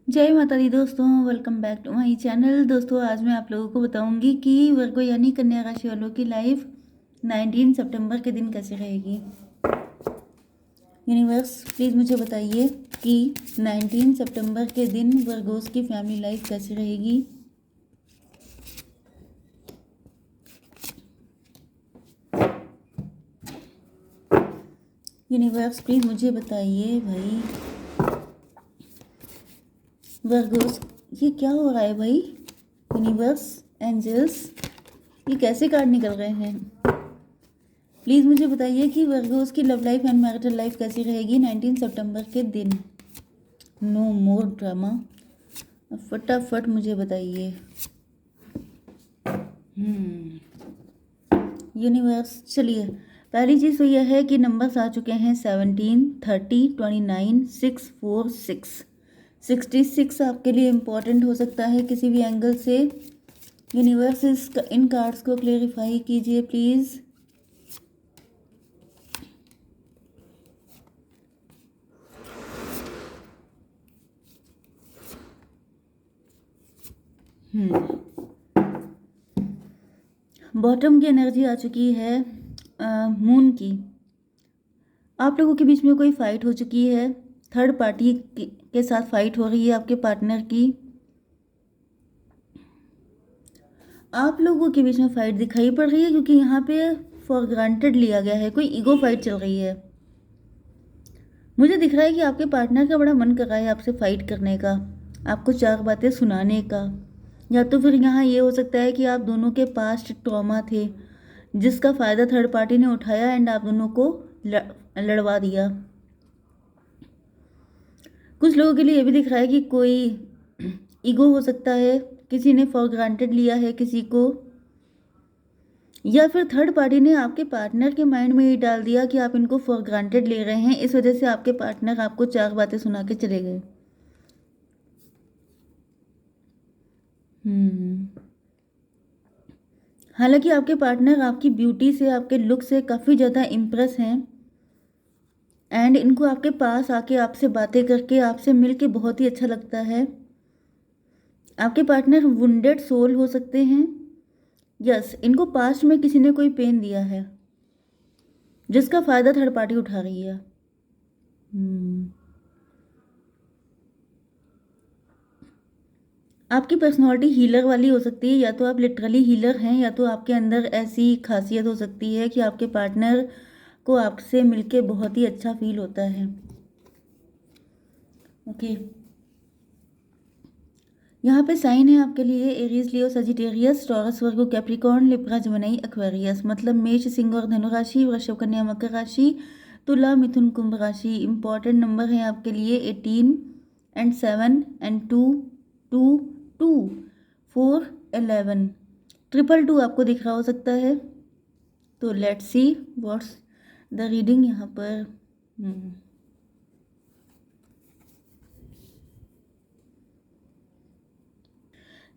जय माता दी दोस्तों, welcome back to my channel. दोस्तों आज मैं आप लोगों को बताऊंगी कि वर्गो यानी कन्या राशि वालों की लाइफ 19 सितंबर के दिन कैसे रहेगी। यूनिवर्स प्लीज़ मुझे बताइए कि 19 सितंबर के दिन वर्गोस की फैमिली लाइफ कैसी रहेगी। यूनिवर्स प्लीज़ मुझे बताइए भाई वर्गोस, ये क्या हो रहा है भाई। यूनिवर्स, एंजल्स, ये कैसे कार्ड निकल रहे हैं। प्लीज़ मुझे बताइए कि वर्गोस की love life and marital life कैसी रहेगी 19 सितंबर के दिन। नो मोर ड्रामा, फटाफट मुझे बताइए। यूनिवर्स, चलिए पहली चीज़ तो यह है कि नंबर्स आ चुके हैं 17, 30, 29, 6, 4, 6। 66 आपके लिए इम्पॉर्टेंट हो सकता है किसी भी एंगल से। यूनिवर्स इन कार्ड्स को क्लेरिफाई कीजिए प्लीज़। बॉटम की एनर्जी आ चुकी है मून की। आप लोगों के बीच में कोई फाइट हो चुकी है, थर्ड पार्टी के साथ फाइट हो रही है आपके पार्टनर की। आप लोगों के बीच में फाइट दिखाई पड़ रही है क्योंकि यहाँ पे फॉर ग्रांटेड लिया गया है, कोई ईगो फाइट चल रही है। मुझे दिख रहा है कि आपके पार्टनर का बड़ा मन कर रहा है आपसे फाइट करने का, आपको चार बातें सुनाने का। या तो फिर यहाँ ये हो सकता है कि आप दोनों के पास्ट ट्रॉमा थे जिसका फ़ायदा थर्ड पार्टी ने उठाया एंड आप दोनों को लड़वा दिया। कुछ लोगों के लिए ये भी दिख रहा है कि कोई ईगो हो सकता है, किसी ने फॉर ग्रांटेड लिया है किसी को, या फिर थर्ड पार्टी ने आपके पार्टनर के माइंड में ये डाल दिया कि आप इनको फॉर ग्रांटेड ले रहे हैं, इस वजह से आपके पार्टनर आपको चार बातें सुना के चले गए। हालांकि आपके पार्टनर आपकी ब्यूटी से, आपके लुक से काफ़ी ज़्यादा इम्प्रेस हैं एंड इनको आपके पास आके आपसे बातें करके, आपसे मिल के बहुत ही अच्छा लगता है। आपके पार्टनर वुंडेड सोल हो सकते हैं। यस, इनको पास्ट में किसी ने कोई पेन दिया है जिसका फ़ायदा थर्ड पार्टी उठा रही है। आपकी पर्सनालिटी हीलर वाली हो सकती है, या तो आप लिटरली हीलर हैं, या तो आपके अंदर ऐसी खासियत हो सकती है कि आपके पार्टनर को आपसे मिलके बहुत ही अच्छा फील होता है। ओके, यहाँ पे साइन है आपके लिए एरीज, लियो, सजिटेरियस, टॉरस, वर्गो, कैप्रिकॉर्न, लिब्रा, जमनाई, एक्वेरियस, मतलब मेष, सिंह और धनु राशि, वृषभ, कन्या, मकर राशि, तुला, मिथुन, कुंभ राशि। इंपॉर्टेंट नंबर है आपके लिए 18 एंड 7 एंड 2, 2, 2, 4, 11, 222 आपको दिख रहा हो सकता है। तो let's see what's the reading यहाँ पर।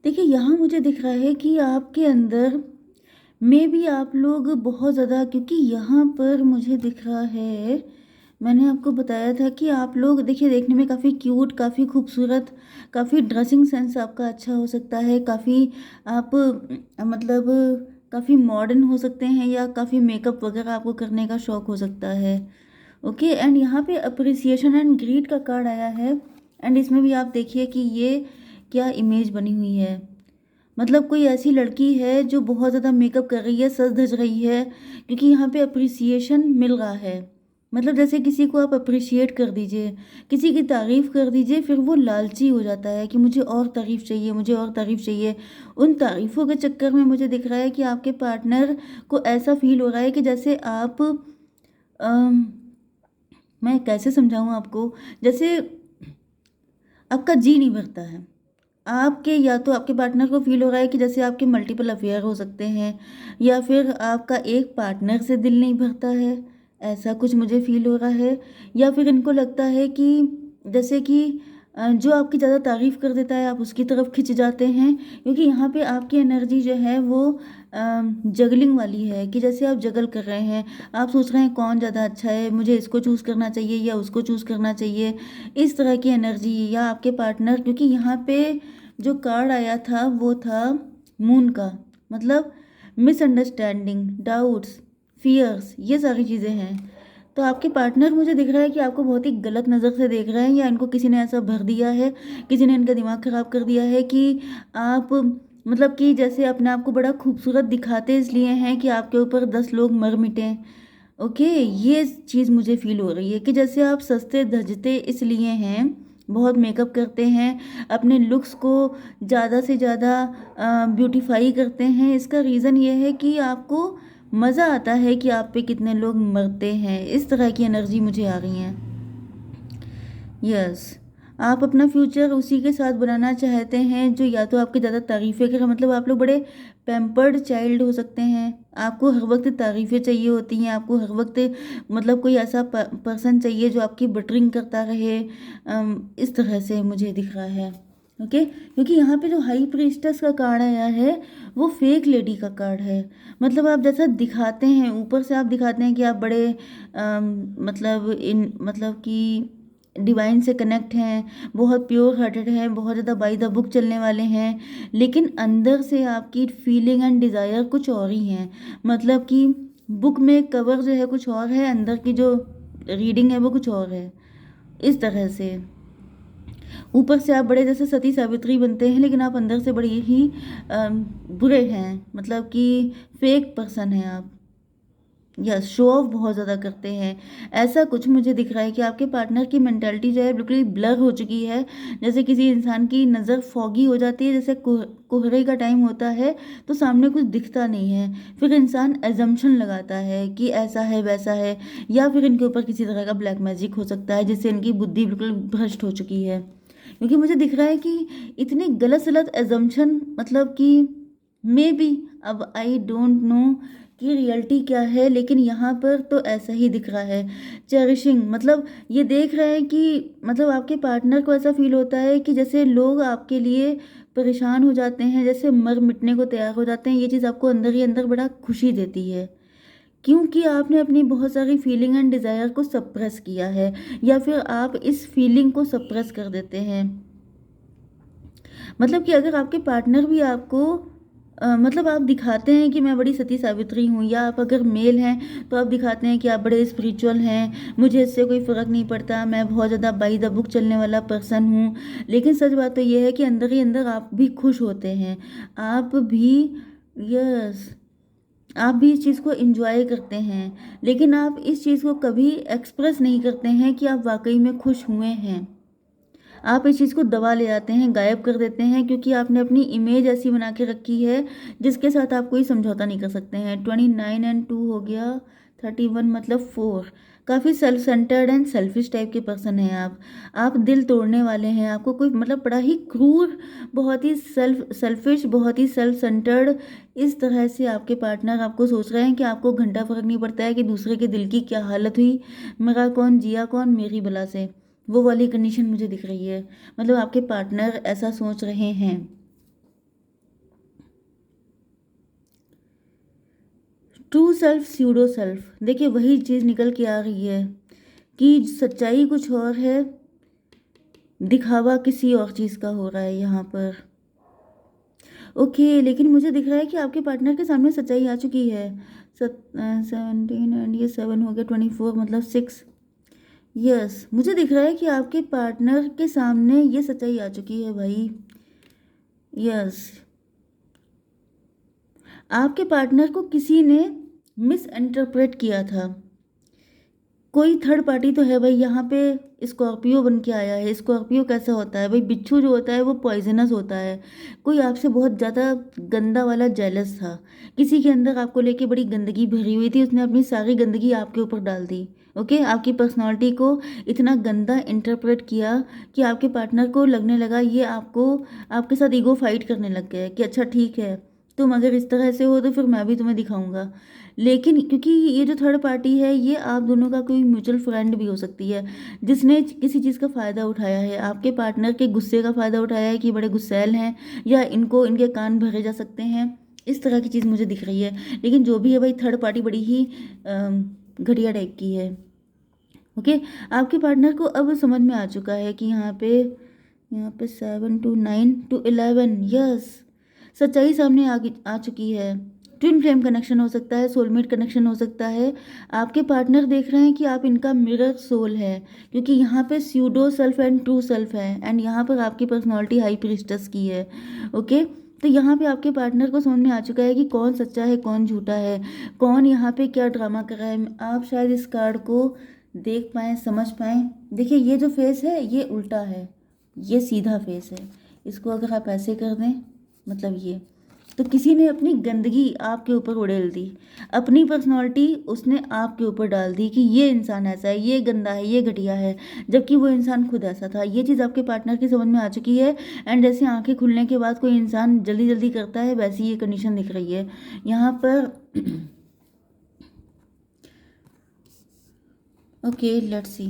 देखिए यहाँ मुझे दिख रहा है कि आपके अंदर में भी आप लोग बहुत ज़्यादा, क्योंकि यहाँ पर मुझे दिख रहा है, मैंने आपको बताया था कि आप लोग देखिए देखने में काफ़ी क्यूट, काफ़ी खूबसूरत, काफ़ी ड्रेसिंग सेंस आपका अच्छा हो सकता है, काफ़ी आप मतलब काफ़ी मॉडर्न हो सकते हैं, या काफ़ी मेकअप वगैरह आपको करने का शौक़ हो सकता है। ओके, एंड यहाँ पे अप्रिसिएशन एंड ग्रीड का कार्ड आया है एंड इसमें भी आप देखिए कि ये क्या इमेज बनी हुई है। मतलब कोई ऐसी लड़की है जो बहुत ज़्यादा मेकअप कर रही है, सज धज रही है, क्योंकि यहाँ पे अप्रिसिएशन मिल रहा है। मतलब जैसे किसी को आप अप्रिशिएट कर दीजिए, किसी की तारीफ़ कर दीजिए, फिर वो लालची हो जाता है कि मुझे और तारीफ़ चाहिए, मुझे और तारीफ़ चाहिए। उन तारीफ़ों के चक्कर में मुझे दिख रहा है कि आपके पार्टनर को ऐसा फील हो रहा है कि जैसे आप मैं कैसे समझाऊँ आपको, जैसे आपका जी नहीं भरता है आपके, या तो आपके पार्टनर को फील हो रहा है कि जैसे आपके मल्टीपल अफेयर हो सकते हैं, या फिर आपका एक पार्टनर से दिल नहीं भरता है, ऐसा कुछ मुझे फील हो रहा है। या फिर इनको लगता है कि जैसे कि जो आपकी ज़्यादा तारीफ़ कर देता है आप उसकी तरफ खिंच जाते हैं, क्योंकि यहाँ पे आपकी एनर्जी जो है वो जगलिंग वाली है कि जैसे आप जगल कर रहे हैं, आप सोच रहे हैं कौन ज़्यादा अच्छा है, मुझे इसको चूज़ करना चाहिए या उसको चूज़ करना चाहिए, इस तरह की एनर्जी। या आपके पार्टनर, क्योंकि यहाँ पे जो कार्ड आया था वो था मून का, मतलब मिसअंडरस्टैंडिंग, डाउट्स, फियर्स, ये सारी चीज़ें हैं। तो आपके पार्टनर मुझे दिख रहा है कि आपको बहुत ही गलत नज़र से देख रहे हैं, या इनको किसी ने ऐसा भर दिया है, किसी ने इनका दिमाग ख़राब कर दिया है कि आप, मतलब कि जैसे अपने आप को बड़ा खूबसूरत दिखाते इसलिए हैं कि आपके ऊपर 10 लोग मर मिटें। ओके, ये चीज़ मुझे फ़ील हो रही है कि जैसे आप सस्ते धजते इसलिए हैं, बहुत मेकअप करते हैं, अपने लुक्स को ज़्यादा से ज़्यादा ब्यूटीफाई करते हैं। इसका रीज़न ये है कि आपको मज़ा आता है कि आप पे कितने लोग मरते हैं। इस तरह की एनर्जी मुझे आ रही है। यस, आप अपना फ्यूचर उसी के साथ बनाना चाहते हैं जो या तो आपकी ज़्यादा तारीफ़ें करे, मतलब आप लोग बड़े पैम्पर्ड चाइल्ड हो सकते हैं। आपको हर वक्त तारीफ़ें चाहिए होती हैं, आपको हर वक्त मतलब कोई ऐसा पर्सन चाहिए जो आपकी बटरिंग करता रहे। इस तरह से मुझे दिख रहा है। ओके, क्योंकि यहाँ पे जो हाई प्रीस्टेस का कार्ड आया है वो फेक लेडी का कार्ड है। मतलब आप जैसा दिखाते हैं, ऊपर से आप दिखाते हैं कि आप बड़े मतलब कि डिवाइन से कनेक्ट हैं, बहुत प्योर हार्टेड हैं, बहुत ज़्यादा बाय द बुक चलने वाले हैं, लेकिन अंदर से आपकी फीलिंग एंड डिज़ायर कुछ और ही हैं। मतलब कि बुक में कवर जो है कुछ और है, अंदर की जो रीडिंग है वो कुछ और है। इस तरह से ऊपर से आप बड़े जैसे सती सावित्री बनते हैं, लेकिन आप अंदर से बड़े ही बुरे हैं, मतलब कि फेक पर्सन हैं आप। यस, शो ऑफ बहुत ज़्यादा करते हैं, ऐसा कुछ मुझे दिख रहा है कि आपके पार्टनर की मेंटालिटी जो है बिल्कुल ही ब्लर हो चुकी है। जैसे किसी इंसान की नज़र फॉगी हो जाती है, जैसे कोहरे का टाइम होता है तो सामने कुछ दिखता नहीं है, फिर इंसान एजम्पशन लगाता है कि ऐसा है वैसा है, या फिर इनके ऊपर किसी तरह का ब्लैक मैजिक हो सकता है जिससे इनकी बुद्धि बिल्कुल भ्रष्ट हो चुकी है। क्योंकि मुझे दिख रहा है कि इतनी गलत सलत एजम्पशन, मतलब कि मे बी, अब आई डोंट नो कि रियलिटी क्या है, लेकिन यहाँ पर तो ऐसा ही दिख रहा है। चेरिशिंग, मतलब ये देख रहे हैं कि मतलब आपके पार्टनर को ऐसा फील होता है कि जैसे लोग आपके लिए परेशान हो जाते हैं, जैसे मर मिटने को तैयार हो जाते हैं। ये चीज़ आपको अंदर ही अंदर बड़ा खुशी देती है, क्योंकि आपने अपनी बहुत सारी फीलिंग एंड डिज़ायर को सप्रेस किया है, या फिर आप इस फीलिंग को सप्रेस कर देते हैं। मतलब कि अगर आपके पार्टनर भी आपको मतलब आप दिखाते हैं कि मैं बड़ी सती सावित्री हूँ, या आप अगर मेल हैं तो आप दिखाते हैं कि आप बड़े स्पिरिचुअल हैं, मुझे इससे कोई फ़र्क नहीं पड़ता, मैं बहुत ज़्यादा बाई द बुक चलने वाला पर्सन हूँ। लेकिन सच बात तो ये है कि अंदर ही अंदर आप भी खुश होते हैं, आप भी, यस, आप भी इस चीज़ को एंजॉय करते हैं, लेकिन आप इस चीज़ को कभी एक्सप्रेस नहीं करते हैं कि आप वाकई में खुश हुए हैं। आप इस चीज़ को दबा ले जाते हैं, गायब कर देते हैं, क्योंकि आपने अपनी इमेज ऐसी बना के रखी है जिसके साथ आप कोई समझौता नहीं कर सकते हैं। 29 एंड 2 हो गया, 31 मतलब 4। काफ़ी self centred and selfish type के पर्सन हैं आप दिल तोड़ने वाले हैं। आपको कोई मतलब बड़ा ही क्रूर, बहुत ही सेल्फिश, बहुत ही सेल्फ सेंटर्ड, इस तरह से आपके पार्टनर आपको सोच रहे हैं कि आपको घंटा फर्क नहीं पड़ता है कि दूसरे के दिल की क्या हालत हुई, मरा कौन जिया कौन मेरी बला से, वो वाली कंडीशन मुझे दिख रही है। मतलब आपके पार्टनर ऐसा सोच रहे हैं। ट्रू सेल्फ, स्यूडो सेल्फ, देखिए वही चीज़ निकल के आ रही है कि सच्चाई कुछ और है, दिखावा किसी और चीज़ का हो रहा है यहाँ पर। ओके, लेकिन मुझे दिख रहा है कि आपके पार्टनर के सामने सच्चाई आ चुकी है। 17 एंड ये 7 हो गया, 24 मतलब 6। यस, मुझे दिख रहा है कि आपके पार्टनर के सामने ये सच्चाई आ चुकी है भाई। यस, आपके पार्टनर को किसी ने मिस इंटरप्रेट किया था। कोई थर्ड पार्टी तो है भाई, यहाँ पे स्कॉर्पियो बन के आया है। स्कॉर्पियो कैसा होता है भाई, बिच्छू जो होता है वो पॉइजनस होता है। कोई आपसे बहुत ज़्यादा गंदा वाला जेलस था, किसी के अंदर आपको लेके बड़ी गंदगी भरी हुई थी, उसने अपनी सारी गंदगी आपके ऊपर डाल दी। ओके, आपकी पर्सनालिटी को इतना गंदा इंटरप्रेट किया कि आपके पार्टनर को लगने लगा ये आपको, आपके साथ ईगो फाइट करने लग गया कि अच्छा ठीक है, तुम अगर इस तरह से हो तो फिर मैं भी तुम्हें दिखाऊंगा। लेकिन क्योंकि ये जो थर्ड पार्टी है ये आप दोनों का कोई म्यूचुअल फ्रेंड भी हो सकती है, जिसने किसी चीज़ का फ़ायदा उठाया है, आपके पार्टनर के गुस्से का फ़ायदा उठाया है कि बड़े गुस्सैल हैं, या इनको इनके कान भरे जा सकते हैं, इस तरह की चीज़ मुझे दिख रही है। लेकिन जो भी है भाई, थर्ड पार्टी बड़ी ही घटिया टाइप की है। ओके, आपके पार्टनर को अब समझ में आ चुका है कि यहाँ पे 7 to 9 to 11, यस, सच्चाई सामने आ चुकी है। ट्विन फ्लेम कनेक्शन हो सकता है, सोलमेट कनेक्शन हो सकता है। आपके पार्टनर देख रहे हैं कि आप इनका मिरर सोल है, क्योंकि यहाँ पे pseudo self and true self है, एंड यहाँ पर आपकी पर्सनालिटी हाई प्रीस्टस की है। ओके, तो यहाँ पे आपके पार्टनर को समझ में आ चुका है कि कौन सच्चा है कौन झूठा है, कौन यहाँ पे क्या ड्रामा कर रहा है। आप शायद इस कार्ड को देख पाएँ, समझ पाएँ। देखिए, ये जो फेस है ये उल्टा है, ये सीधा फेस है। इसको अगर आप ऐसे कर दें, मतलब ये, तो किसी ने अपनी गंदगी आपके ऊपर उड़ेल दी, अपनी पर्सनालिटी उसने आपके ऊपर डाल दी कि ये इंसान ऐसा है, ये गंदा है, ये घटिया है, जबकि वो इंसान खुद ऐसा था। ये चीज़ आपके पार्टनर की समझ में आ चुकी है। एंड जैसे आंखें खुलने के बाद कोई इंसान जल्दी जल्दी करता है, वैसी ये कंडीशन दिख रही है यहाँ पर। Okay, let's see.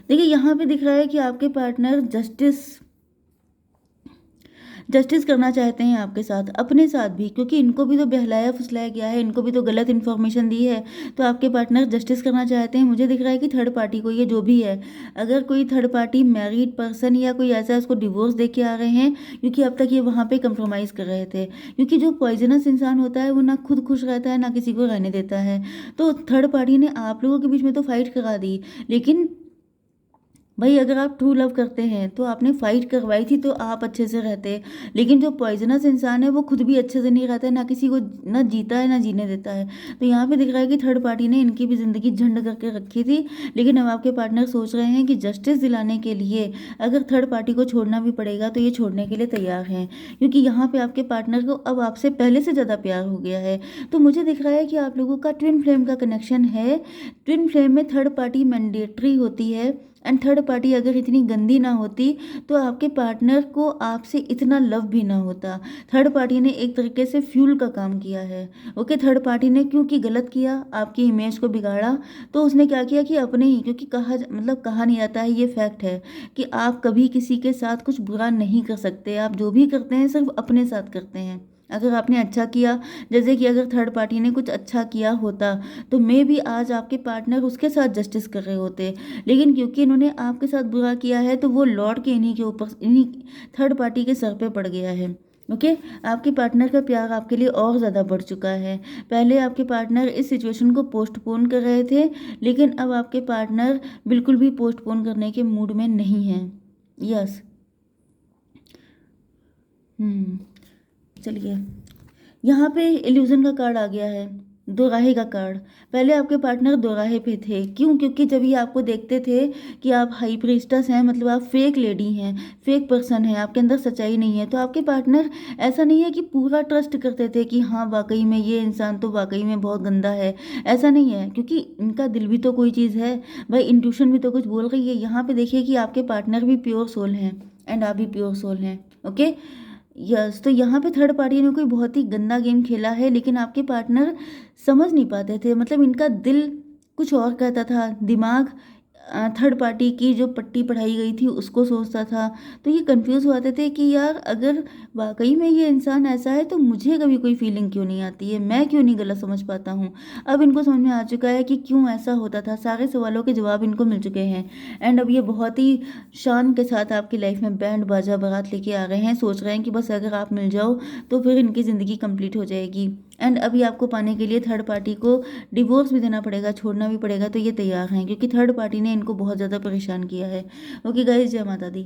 देखिए, यहाँ पे दिख रहा है कि आपके पार्टनर जस्टिस करना चाहते हैं आपके साथ, अपने साथ भी, क्योंकि इनको भी तो बहलाया फुसलाया गया है, इनको भी तो गलत इन्फॉर्मेशन दी है। तो आपके पार्टनर जस्टिस करना चाहते हैं। मुझे दिख रहा है कि थर्ड पार्टी को, ये जो भी है, अगर कोई थर्ड पार्टी मैरिड पर्सन या कोई ऐसा है, उसको डिवोर्स दे के आ रहे हैं, क्योंकि अब तक ये वहाँ पे कंप्रोमाइज़ कर रहे थे। क्योंकि जो पॉइजनस इंसान होता है वो ना खुद खुश रहता है ना किसी को रहने देता है। तो थर्ड पार्टी ने आप लोगों के बीच में तो फाइट करा दी, लेकिन भाई अगर आप ट्रू लव करते हैं तो आपने फाइट करवाई थी तो आप अच्छे से रहते। लेकिन जो पॉइजनस इंसान है वो खुद भी अच्छे से नहीं रहता है, ना किसी को ना जीता है ना जीने देता है। तो यहाँ पे दिख रहा है कि थर्ड पार्टी ने इनकी भी ज़िंदगी झंड करके रखी थी। लेकिन अब आपके पार्टनर सोच रहे हैं कि जस्टिस दिलाने के लिए अगर थर्ड पार्टी को छोड़ना भी पड़ेगा तो ये छोड़ने के लिए तैयार हैं, क्योंकि यहाँ पर आपके पार्टनर को अब आपसे पहले से ज़्यादा प्यार हो गया है। तो मुझे दिख रहा है कि आप लोगों का ट्विन फ्लेम का कनेक्शन है। ट्विन फ्लेम में थर्ड पार्टी मैंडेटरी होती है, एंड थर्ड पार्टी अगर इतनी गंदी ना होती तो आपके पार्टनर को आपसे इतना लव भी ना होता। थर्ड पार्टी ने एक तरीके से फ्यूल का काम किया है। ओके, थर्ड पार्टी ने क्योंकि गलत किया, आपकी इमेज को बिगाड़ा, तो उसने क्या किया कि अपने ही, क्योंकि कहा नहीं जाता है, ये फैक्ट है कि आप कभी किसी के साथ कुछ बुरा नहीं कर सकते। आप जो भी करते हैं सिर्फ अपने साथ करते हैं। अगर आपने अच्छा किया, जैसे कि अगर थर्ड पार्टी ने कुछ अच्छा किया होता तो मे भी आज आपके पार्टनर उसके साथ जस्टिस कर रहे होते। लेकिन क्योंकि इन्होंने आपके साथ बुरा किया है तो वो लौट के इन्हीं के ऊपर, इन्हीं थर्ड पार्टी के सर पे पड़ गया है। ओके, आपके पार्टनर का प्यार आपके लिए और ज़्यादा बढ़ चुका है। पहले आपके पार्टनर इस सिचुएशन को पोस्टपोन कर रहे थे, लेकिन अब आपके पार्टनर बिल्कुल भी पोस्टपोन करने के मूड में नहीं हैं। यस, चलिए, यहाँ पे इल्यूजन का कार्ड आ गया है, दोराहे का कार्ड। पहले आपके पार्टनर दोराहे पे थे, क्यों? क्योंकि जब ये आपको देखते थे कि आप हाई प्रीस्टस हैं, मतलब आप फेक लेडी हैं, फेक पर्सन हैं, आपके अंदर सच्चाई नहीं है, तो आपके पार्टनर ऐसा नहीं है कि पूरा ट्रस्ट करते थे कि हाँ वाकई में ये इंसान तो वाकई में बहुत गंदा है। ऐसा नहीं है, क्योंकि इनका दिल भी तो कोई चीज़ है भाई, इंट्यूशन भी तो कुछ बोल रही है। यहाँ पे देखिए कि आपके पार्टनर भी प्योर सोल हैं एंड आप भी प्योर सोल हैं। ओके, यस, तो यहाँ पे थर्ड पार्टी ने कोई बहुत ही गंदा गेम खेला है, लेकिन आपके पार्टनर समझ नहीं पाते थे। मतलब इनका दिल कुछ और कहता था, दिमाग थर्ड पार्टी की जो पट्टी पढ़ाई गई थी उसको सोचता था। तो ये कंफ्यूज हो जाते थे कि यार अगर वाकई में ये इंसान ऐसा है तो मुझे कभी कोई फीलिंग क्यों नहीं आती है, मैं क्यों नहीं गलत समझ पाता हूँ। अब इनको समझ में आ चुका है कि क्यों ऐसा होता था, सारे सवालों के जवाब इनको मिल चुके हैं। एंड अब ये बहुत ही शान के साथ आपकी लाइफ में बैंड बाजा बारात लेके आ रहे हैं, सोच रहे हैं कि बस अगर आप मिल जाओ तो फिर इनकी ज़िंदगी कंप्लीट हो जाएगी। एंड अभी आपको पाने के लिए थर्ड पार्टी को डिवोर्स भी देना पड़ेगा, छोड़ना भी पड़ेगा, तो ये तैयार हैं, क्योंकि थर्ड पार्टी ने इनको बहुत ज़्यादा परेशान किया है। ओके गाइस, जय माता दी।